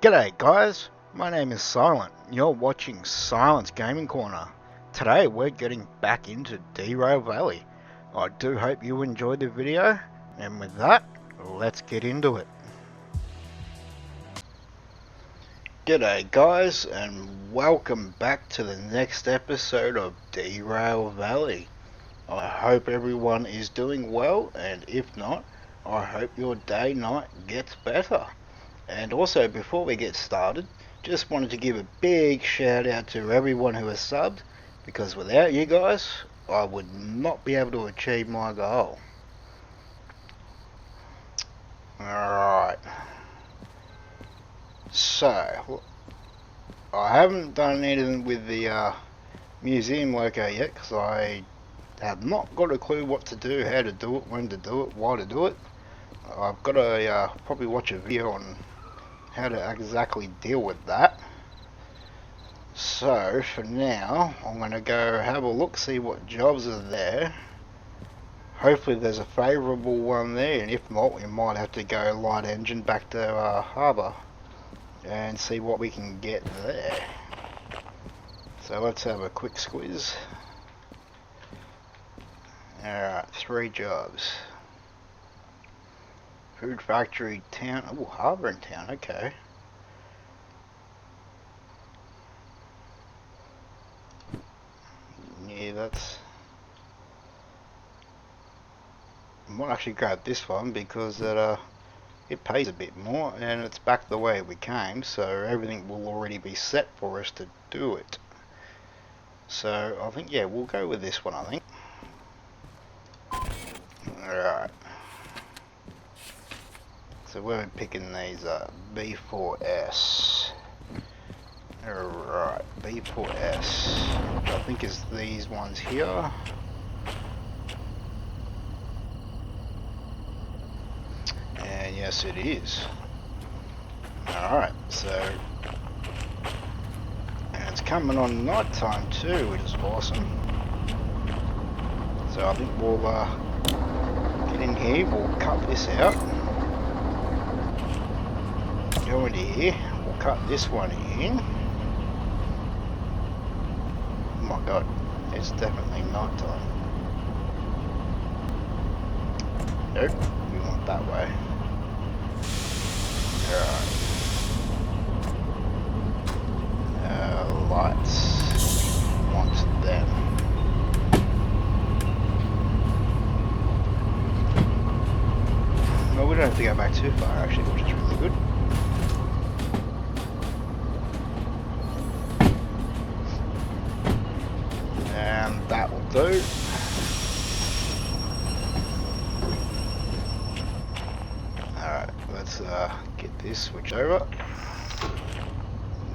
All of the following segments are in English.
G'day guys, my name is Silent. You're watching Silent's Gaming Corner. Today we're getting back into DeRail Valley. I do hope you enjoyed the video, and with that, let's get into it. G'day guys, and welcome back to the next episode of DeRail Valley. I hope everyone is doing well, and if not, I hope your night gets better. And also, before we get started, just wanted to give a big shout out to everyone who has subbed, because without you guys, I would not be able to achieve my goal. Alright. So, I haven't done anything with the museum loco yet, because I have not got a clue what to do, how to do it, when to do it, why to do it. I've got to probably watch a video on how to exactly deal with that. So for now, I'm going to go have a look, see what jobs are there. Hopefully there's a favourable one there, and if not, we might have to go light engine back to harbour and see what we can get there. So let's have a quick squeeze. Alright, 3 jobs. Food factory, town, oh, harbour and town, okay. Yeah, that's... I might actually grab this one because it pays a bit more and it's back the way we came, so everything will already be set for us to do it. So I think, yeah, we'll go with this one, I think. Alright. So we're picking these B4S. Alright, B4S, which I think is these ones here. And yes, it is. Alright, so... and it's coming on night time too, which is awesome. So I think we'll get in here, we'll cut this out. Go into here, we'll cut this one in. Oh my god, it's definitely night time. Nope, we want that way. Alright. Lights. Want them. Well, we don't have to go back too far actually, which is really good. And that will do. Alright, let's get this switched over.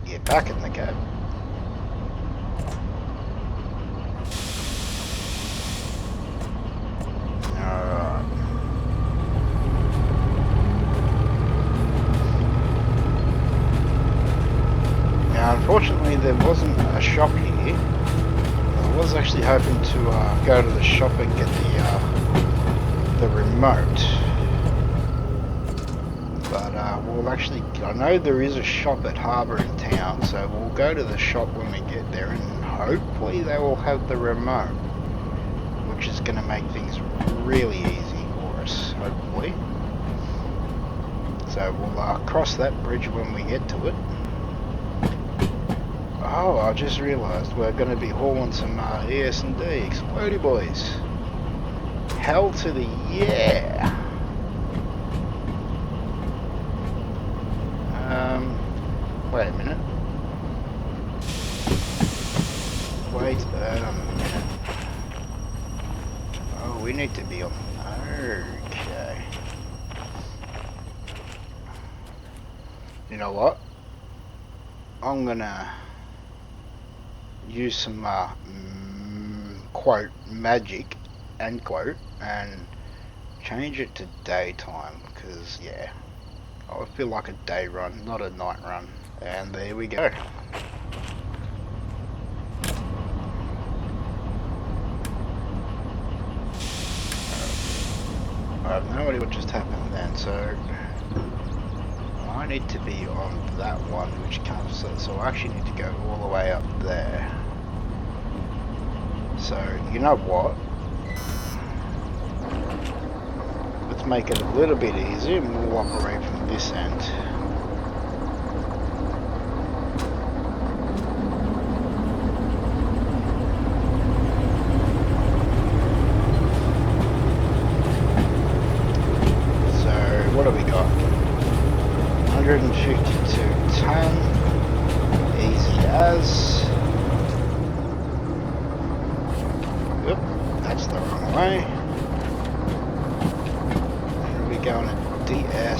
Get back in the cab. Alright. Now unfortunately there wasn't a shop here. I was actually hoping to go to the shop and get the remote, but we'll actually, I know there is a shop at Harbour in town, so we'll go to the shop when we get there, and hopefully they will have the remote, which is going to make things really easy for us, hopefully. So we'll cross that bridge when we get to it. Oh, I just realised we're going to be hauling some ES&D, Explodey boys. Hell to the yeah! Wait a minute. Wait a minute. Oh, we need to be on... okay. You know what? I'm gonna use some quote magic end quote and change it to daytime, because yeah, I feel like a day run, not a night run. And there we go. I have no idea what just happened then, so I don't need to be on that one, which comes, so I actually need to go all the way up there. So, you know what? Let's make it a little bit easier and we'll operate from this end. So, what have we got? 152 ton. Easy as. Yep, that's the wrong way. We're going at D5S.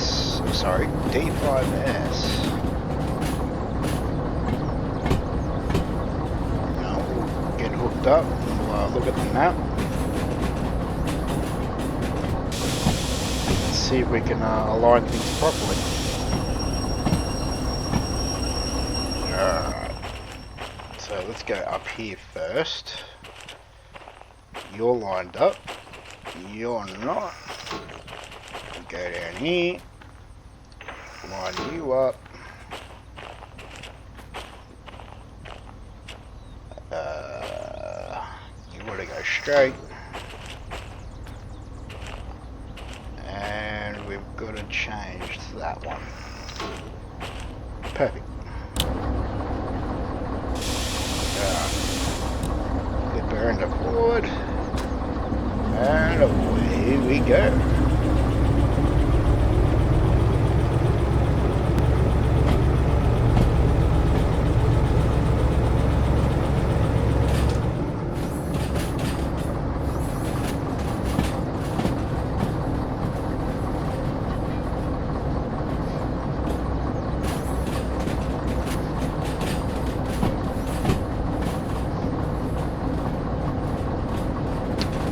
Now we'll get hooked up and we'll look at the map. Let's see if we can align things properly. Alright, so let's go up here first. You're lined up, you're not. Go down here, line you up. You want to go straight. And we've got to change that one. Perfect. Flip her into forward. And away we go.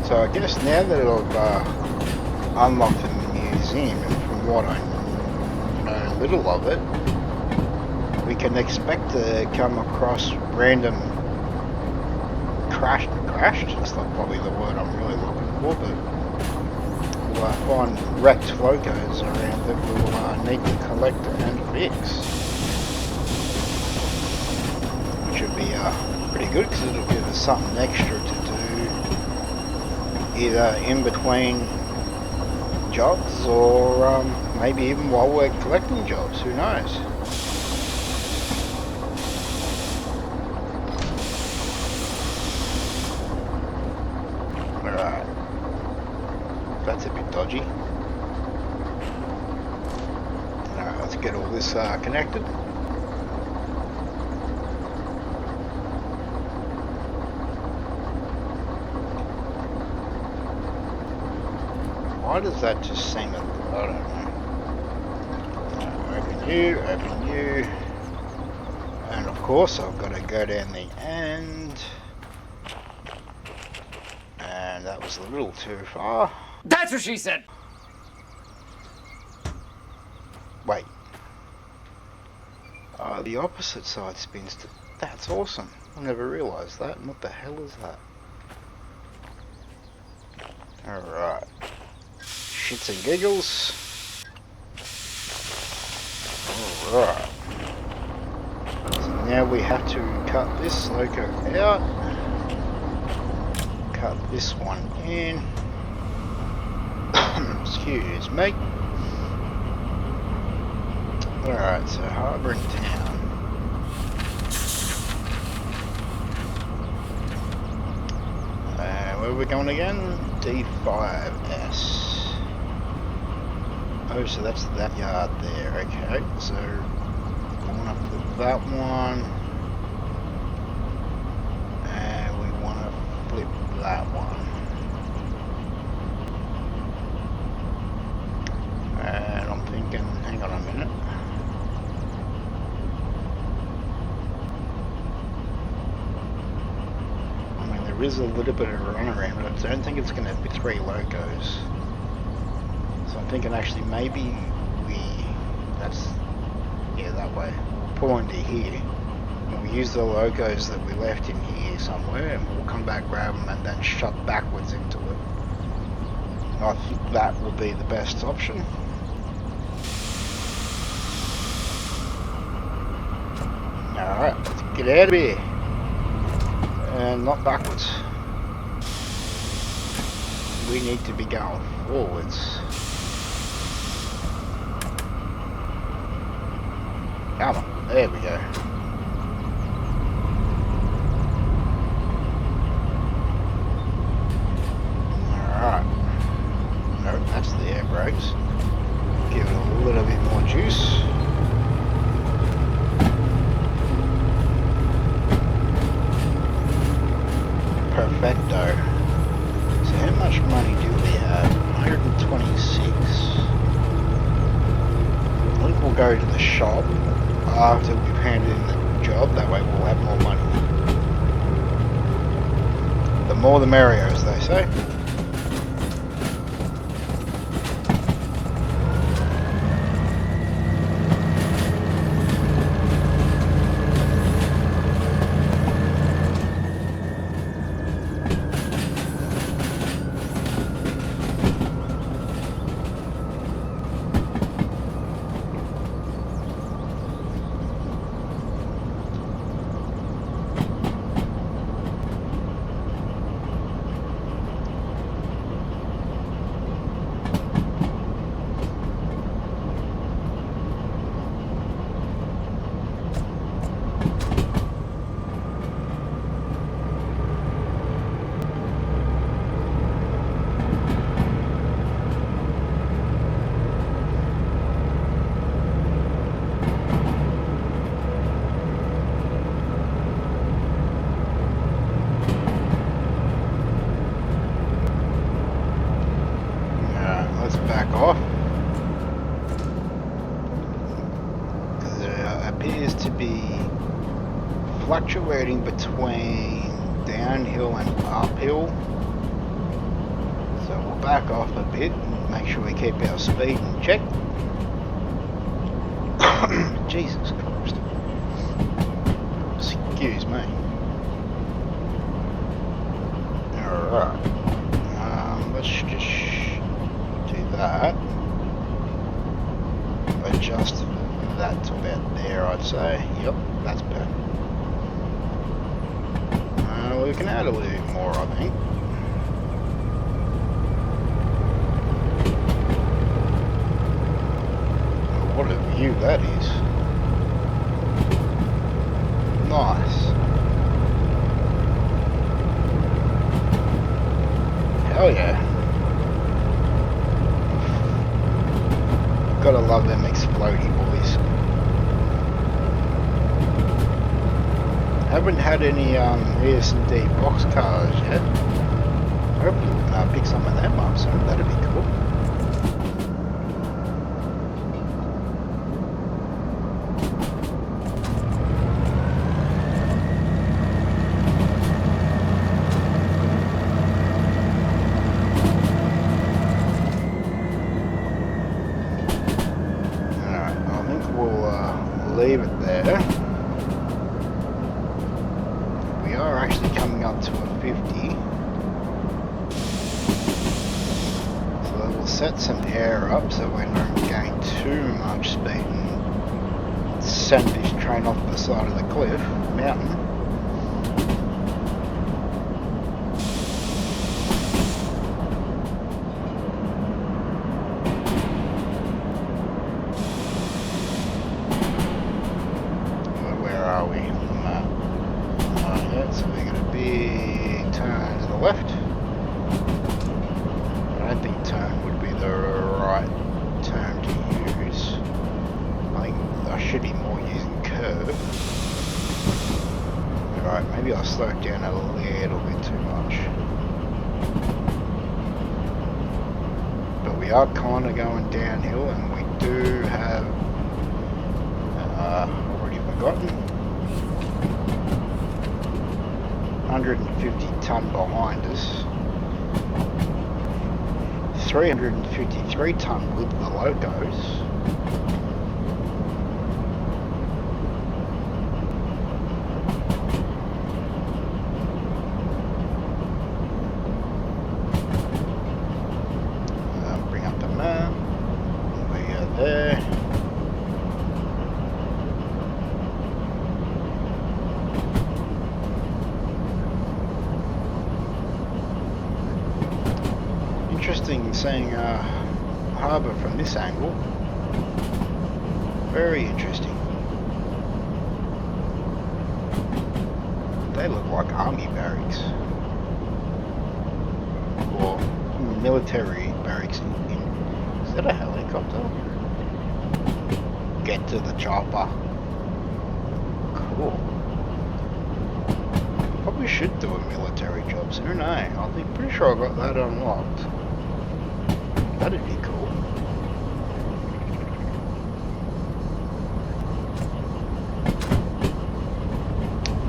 So I guess now that I've unlocked the museum, and from what I know little of it, we can expect to come across random crashed, that's not probably the word I'm really looking for, but we'll find wrecked locos around that we'll need to collect and fix. Which would be pretty good because it'll give us something extra to do either in between jobs or maybe even while we're collecting jobs, who knows. Alright, that's a bit dodgy. Alright, let's get all this connected. Why does that just seem a little, I don't know. Open you, and of course I've got to go down the end, and that was a little too far. That's what she said! Wait. The opposite side spins to, that's awesome. I never realised that. What the hell is that? Alright. Shits and giggles. Alright. So now we have to cut this loco out. Cut this one in. Excuse me. Alright, so harbour in town. Where are we going again? D5S. Oh, so that's that yard there, okay. So, we want to flip that one. And we want to flip that one. And I'm thinking, hang on a minute. I mean, there is a little bit of a runaround, but I don't think it's going to be 3 locos. So I'm thinking actually maybe that way. We'll pull into here. And we'll use the locos that we left in here somewhere, and we'll come back, grab them, and then shut backwards into it. I think that will be the best option. Alright, let's get out of here. And not backwards. We need to be going forwards. Come on, there we go. Alright. No, that's the air brakes. Give it a little bit more juice. Perfecto. So how much money do we have? 126. I think we'll go to the shop after we've handed in the job, that way we'll have more money. The more the merrier, as they say. Back off. There appears to be fluctuating between downhill and uphill. So we'll back off a bit and make sure we keep our speed in check. Jesus Christ. Excuse me. Alright. Let's just that. Adjust that to about there, I'd say. Yep, that's perfect. We can add a little bit more, I think. What a view that is. Nice. Hell yeah. Gotta love them exploding boys. Haven't had any ES&D box cars yet. Hopefully we can pick some of them up soon. That'd be cool. Leave it there. We are actually coming up to a 50. So we'll set some air up so we don't gain too much speed and send this train off the side of the cliff, mountain. So we got a big turn to the left. I don't think turn would be the right term to use. I think I should be more using curve. Alright, maybe I'll slow it down a little bit too much. But we are kind of going downhill and we do have, already forgotten, 150 tonne behind us, 353 tonne with the locos. Bring up the map. We are there. interesting seeing harbour from this angle. Very interesting. They look like army barracks. Or military barracks is that a helicopter? Get to the chopper. Cool. Probably should do a military job soon, eh? I'm pretty sure I got that unlocked. That'd be cool.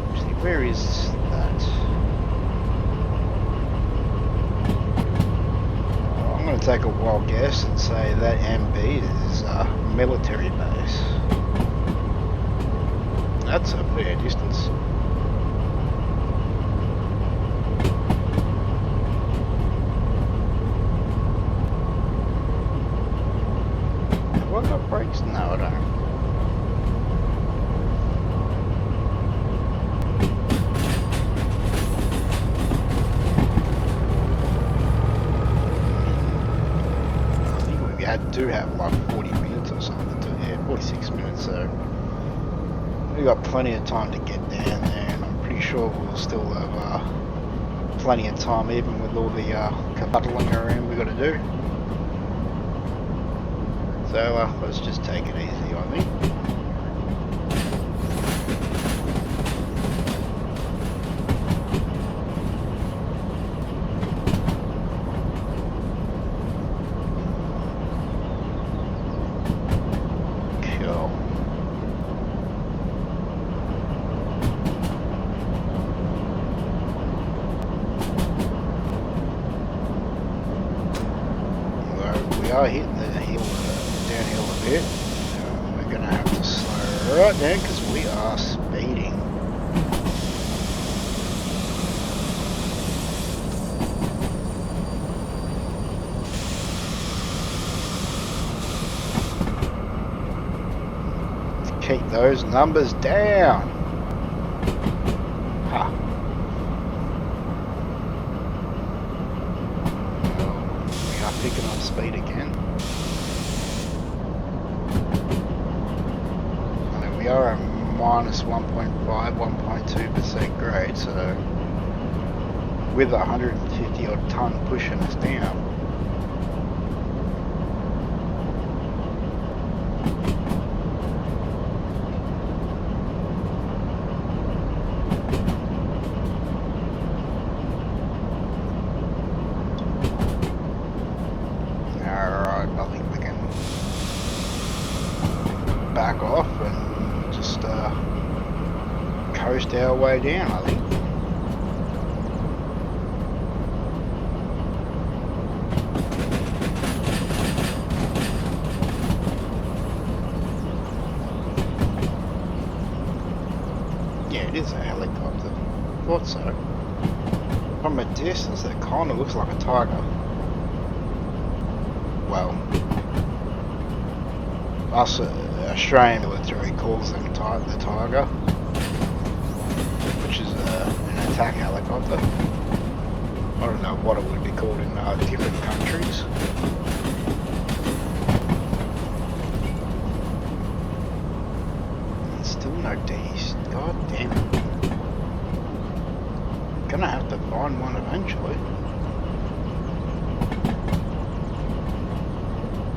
Actually, where is that? I'm going to take a wild guess and say that MB is a military base. That's a fair distance. Have I got brakes? No, I don't. Do have like 40 minutes or something to, yeah, 46 minutes, so we got plenty of time to get down there, and I'm pretty sure we'll still have plenty of time even with all the cabuttling around we got to do. So let's just take it easy, I think. We are hitting the hill, downhill a bit. We're going to have to slow right down because we are speeding. Let's keep those numbers down. Ha. Picking up speed again. I mean, we are a minus 1.5, 1.2% grade, so with 150 odd ton pushing us down. Back off and just coast our way down, I think. Yeah, it is a helicopter. Thought so. From a distance, that kind of looks like a tiger. Well, us Australian military calls them the Tiger, which is an attack helicopter. I don't know what it would be called in different countries. And still no D's. God damn it. Gonna have to find one eventually.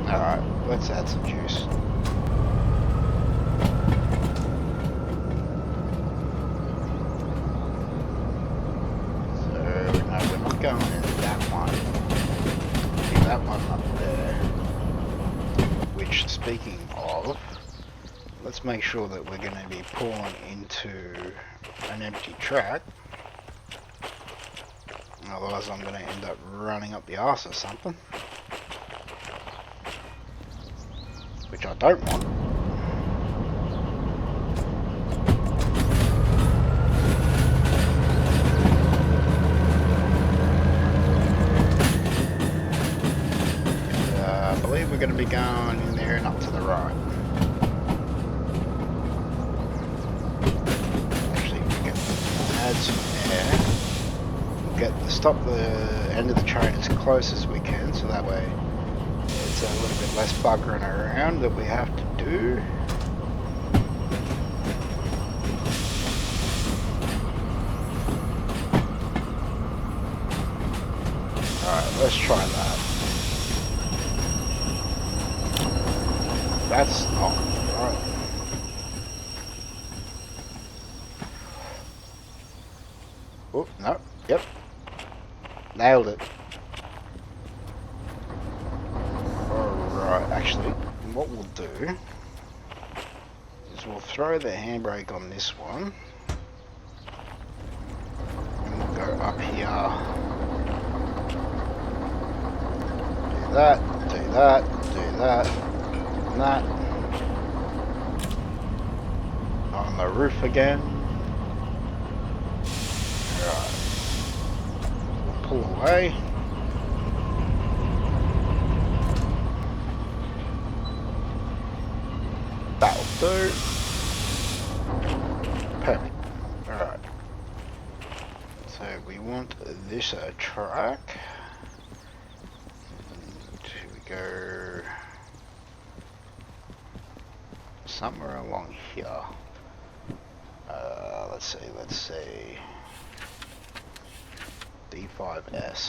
Alright, let's add some juice. Going into that one. See that one up there. Which, speaking of, let's make sure that we're going to be pulling into an empty track. Otherwise I'm going to end up running up the arse or something. Which I don't want. We're going to be going in there and up to the right. Actually, we can add some air. stop the end of the train as close as we can, so that way it's a little bit less buggering around that we have to do. Alright, let's try that. That's not right. Oh, no, yep. Nailed it. Alright, actually, what we'll do is we'll throw the handbrake on this one. And we'll go up here. Do that, do that, do that, and that. On the roof again. Right. We'll pull away. That'll do. Perfect. Alright. So we want this track. Here we go. Somewhere along here. Let's see. D5S.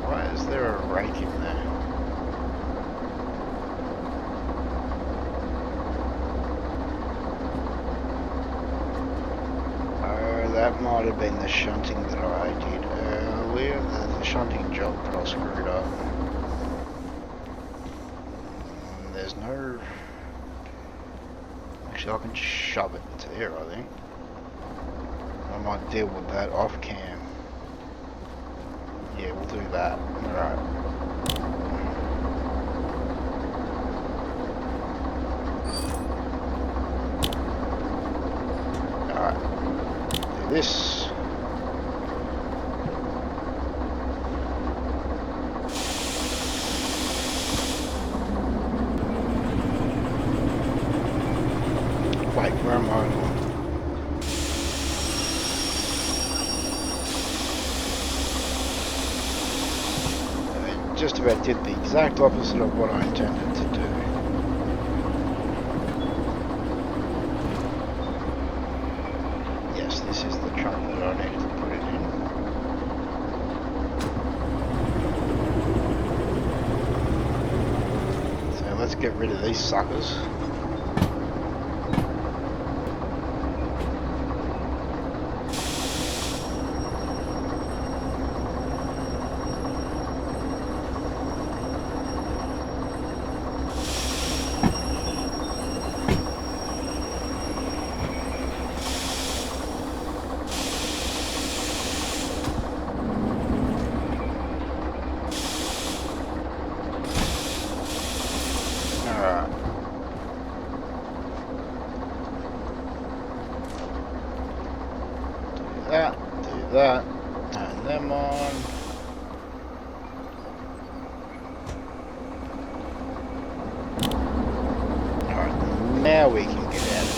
Why is there a rake in there? Oh, that might have been the shunting that I did earlier. The shunting job that I screwed up. There's no... Actually, I can shove it to there, I think. I might deal with that off cam. Yeah, we'll do that. Alright. Alright. Do this. Wait, where am I? I just about did the exact opposite of what I intended to do. Yes, this is the truck that I needed to put it in. So let's get rid of these suckers. Do that, turn them on. Alright, now we can get at it.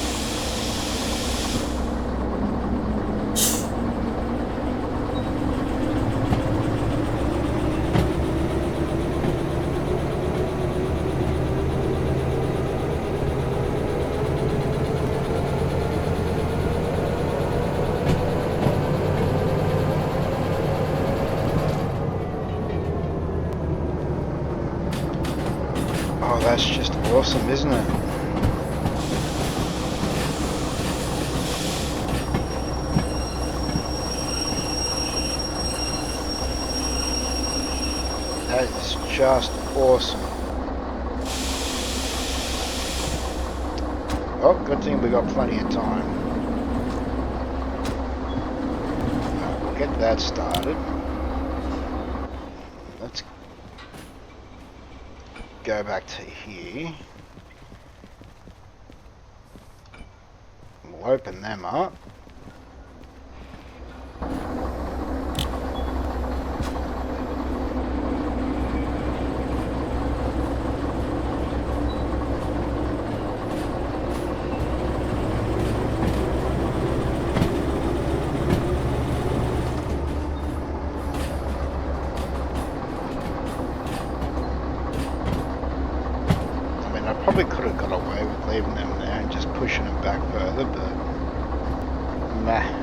Oh, that's just awesome, isn't it? That is just awesome. Oh, good thing we got plenty of time. We'll get that started. Let's go back to here. We'll open them up. mean, I probably could have got away with leaving them there and just pushing them back further, but meh.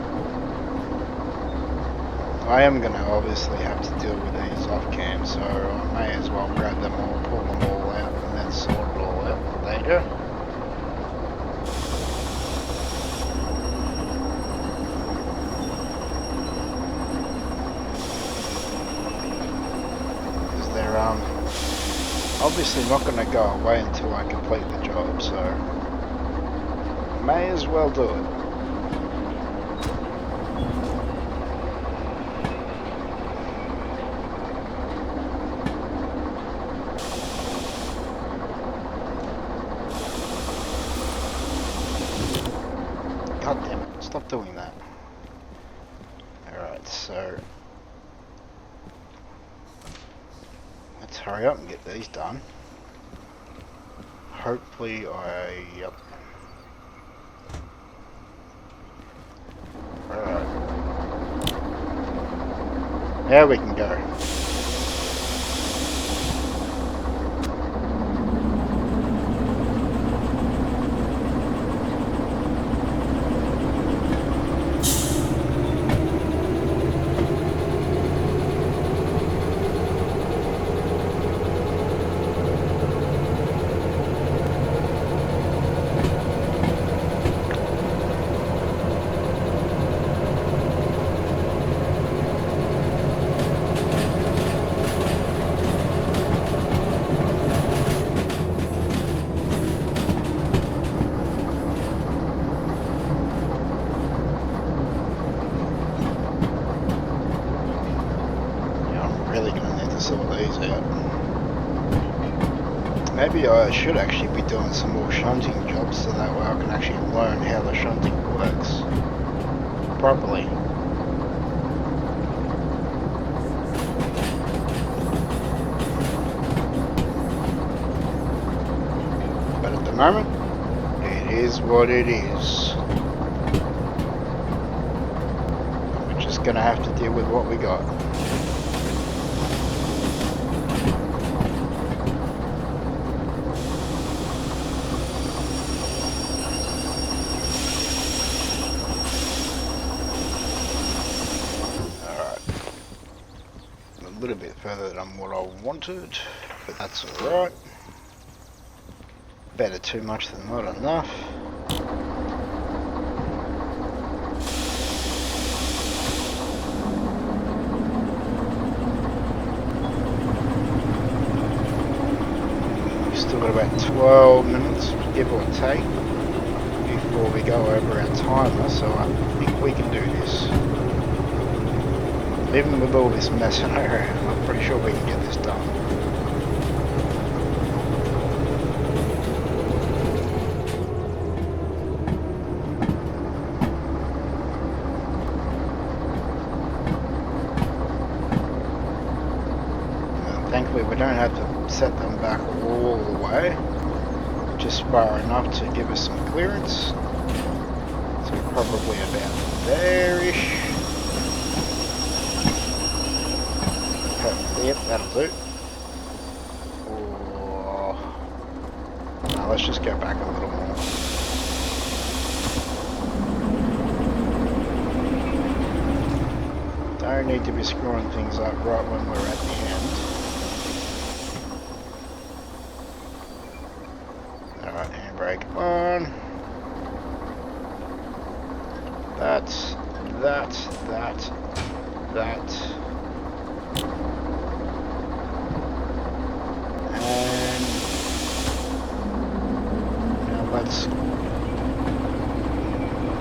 I am going to obviously have to deal with these off cam, so I may as well grab them all, pull them all out, and then sort it all out. There you go. Because they're obviously not going to go away until I complete the job, so may as well do it. God damn it, stop doing that. Alright, so let's hurry up and get these done. Hopefully yep. Alright. Now we can go. Maybe I should actually be doing some more shunting jobs so that way I can actually learn how the shunting works properly. But at the moment, it is what it is. We're just gonna have to deal with what we got. A little bit further than what I wanted, but that's alright. Better too much than not enough. We've still got about 12 minutes, give or take, before we go over our timer, so I think we can do this. Even with all this messing around, I'm pretty sure we can get this done. And thankfully we don't have to set them back all the way, just far enough to give us some clearance. So probably about there-ish. Yep, that'll do. Oh. Now let's just go back a little more. Don't need to be screwing things up right when we're at the end. Alright, handbrake on. That. Let's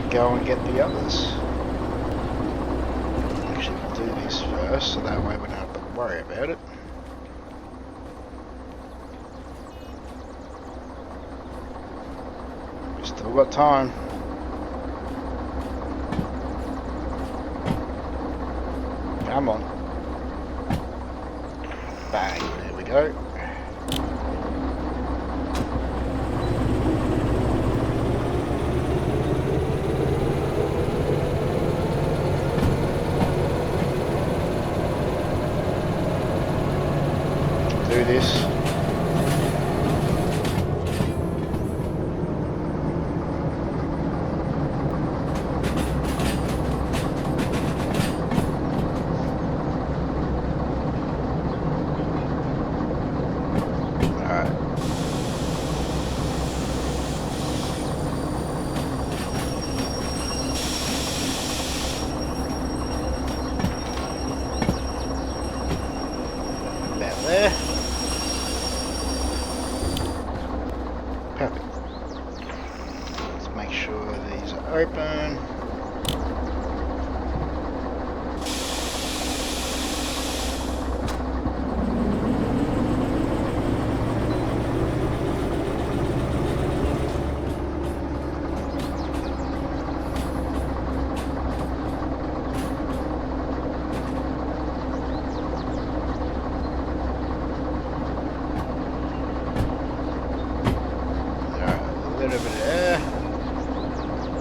go and get the others. Actually, we'll do this first, so that way we don't have to worry about it. We've still got time. Come on. Bang, there we go. Do this. Perfect. Let's make sure these are open. A little bit of air, a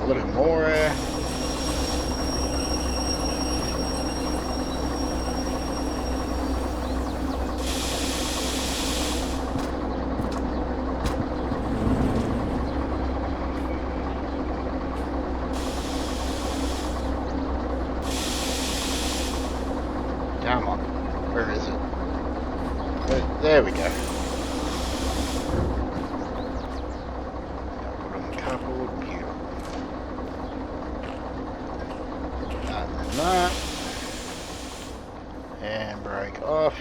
little bit more air. Come on, where is it? There we go. That and brake off.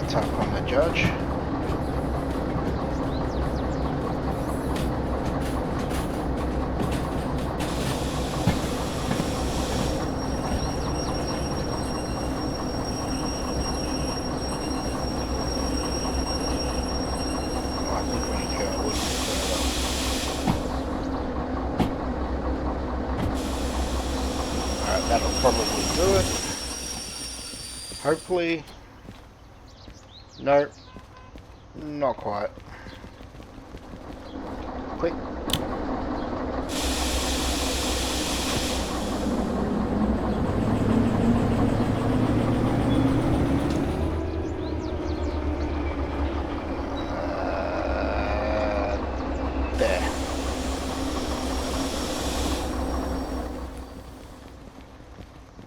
Tough on the judge. I think we need to go a little bit further. Alright, that'll probably do it. Hopefully. Nope, not quite. Quick. There.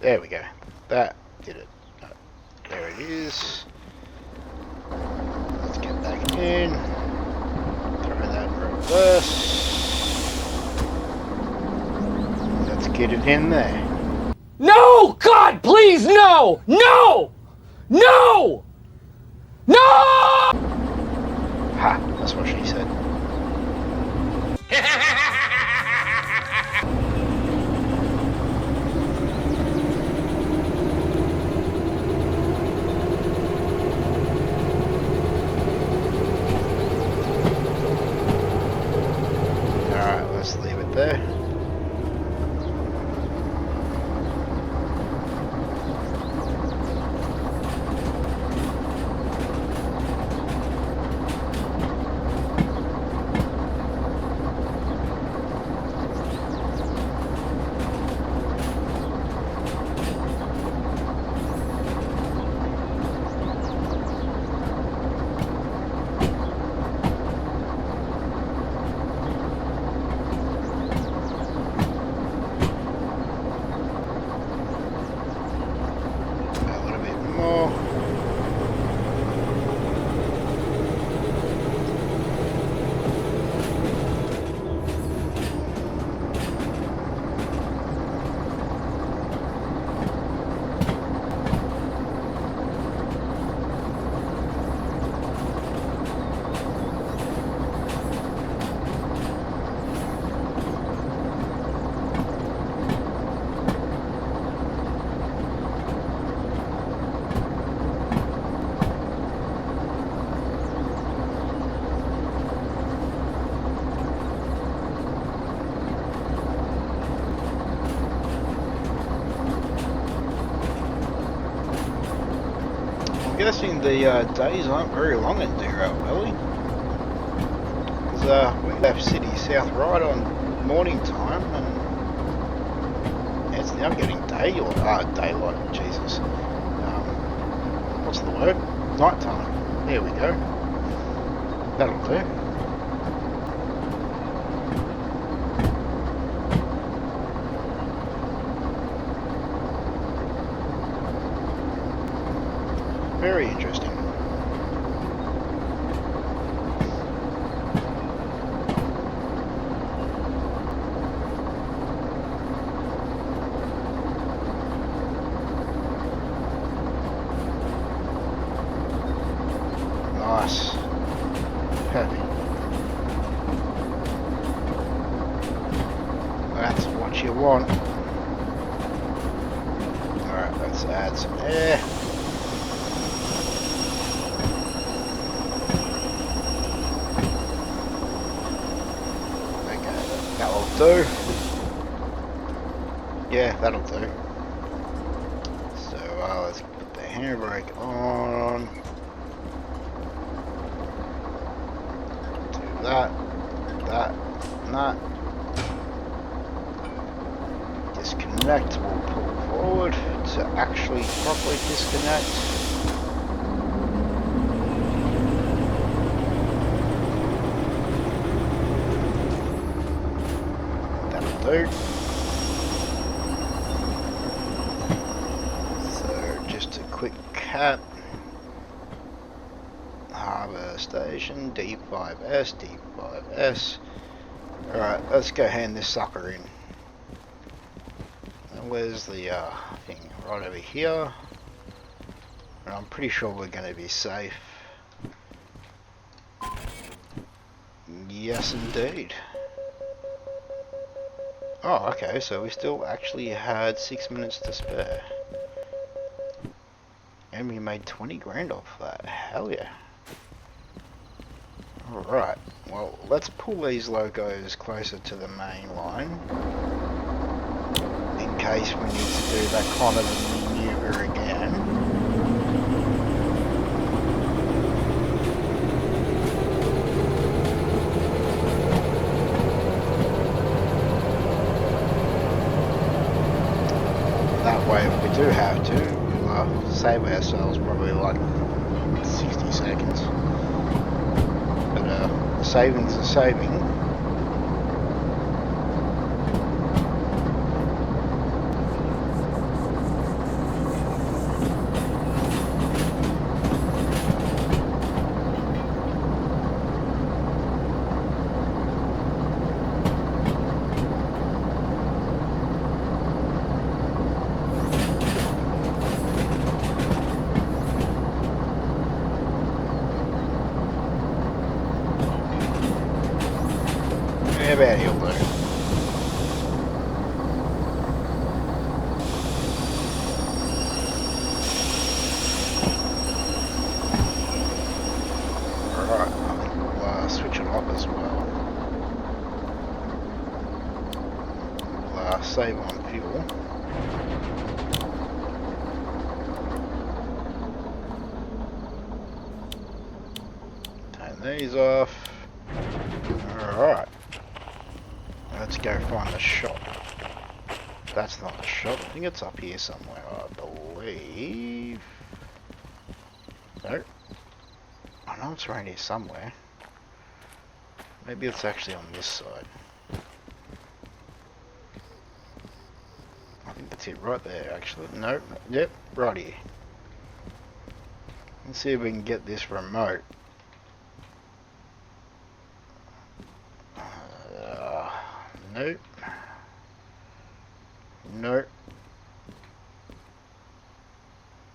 There we go. That did it. There it is. Let's get back in. Throw that in reverse. Let's get it in there. No! God, please, no! No! No! No! Ha, that's what she said. Let's leave it there. I'm guessing the days aren't very long at DeRail Valley. Because we left City South right on morning time, and it's now getting daylight, Jesus. What's the word? Night time. There we go. That'll do. Very interesting. Nice. Perfect. That's what you want. Alright, let's add some air. Okay, that'll do. Yeah, that'll do. So let's put the handbrake on. Do that, and that. Disconnect, we'll pull forward to actually properly disconnect. That'll do. So just a quick cap. Harbour Station, D5S, D5S. Alright, let's go hand this sucker in. Where's the thing? Right over here. And I'm pretty sure we're going to be safe. Yes, indeed. Oh, okay, so we still actually had 6 minutes to spare. And we made 20 grand off that. Hell yeah. Alright, well, let's pull these logos closer to the main line. In case we need to do that kind of a maneuver again. That way, if we do have to, we'll save ourselves probably like 60 seconds. But saving's a saving. About here, though. Alright, I think we'll switch it off as well. We'll save on fuel. Turn these off. Alright. Let's go find the shop. That's not the shop. I think it's up here somewhere, I believe. No. I know it's around here somewhere. Maybe it's actually on this side. I think that's it right there, actually. Nope. Yep, right here. Let's see if we can get this remote. Nope. Nope.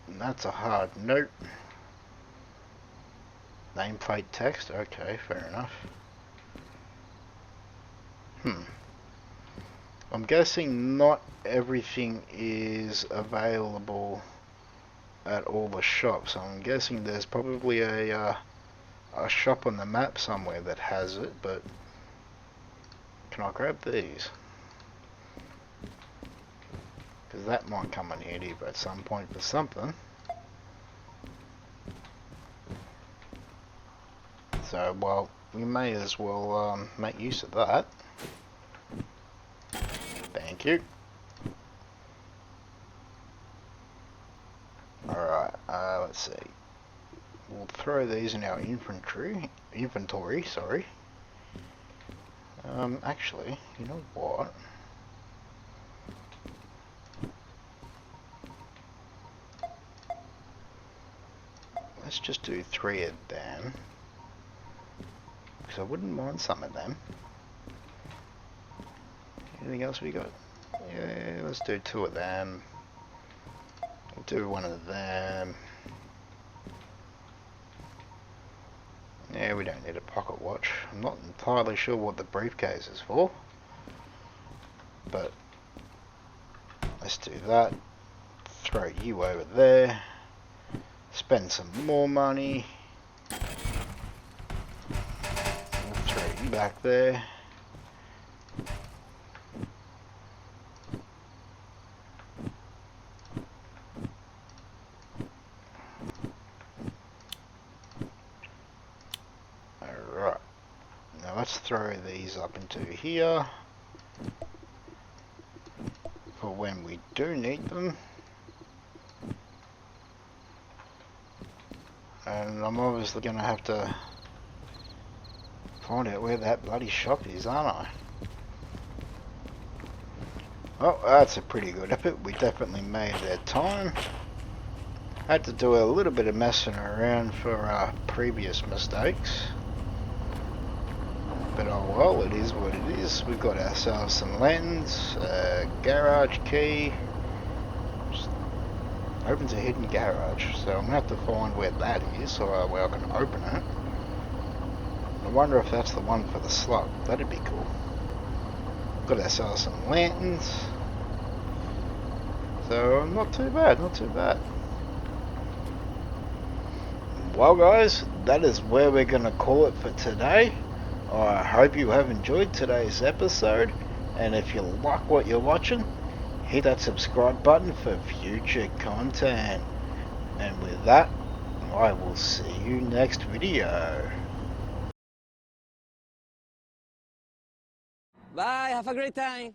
That's a hard nope. Nameplate text? Okay, fair enough. I'm guessing not everything is available at all the shops. I'm guessing there's probably a shop on the map somewhere that has it, but can I grab these? Because that might come in handy at some point for something. So, well, we may as well make use of that. Thank you. Alright, let's see. we'll throw these in our inventory, sorry. Actually, you know what? Let's just do 3 of them, because I wouldn't mind some of them. Anything else we got? Yeah, let's do 2 of them. We'll do 1 of them. Yeah, we don't need a pocket watch. I'm not entirely sure what the briefcase is for, but let's do that. Throw you over there. Spend some more money. We'll throw you back there. Alright. Now let's throw these up into here for when we do need them. And I'm obviously going to have to find out where that bloody shop is, aren't I? Oh, that's a pretty good effort. We definitely made that time. Had to do a little bit of messing around for our previous mistakes. But oh well, it is what it is. We've got ourselves some lanterns, garage key. Opens a hidden garage, so I'm going to have to find where that is so where I can open it. I wonder if that's the one for the slug. That'd be cool. Got ourselves some lanterns. So not too bad, not too bad. Well guys, that is where we're going to call it for today. I hope you have enjoyed today's episode, and if you like what you're watching, hit that subscribe button for future content. And with that, I will see you next video. Bye, have a great time.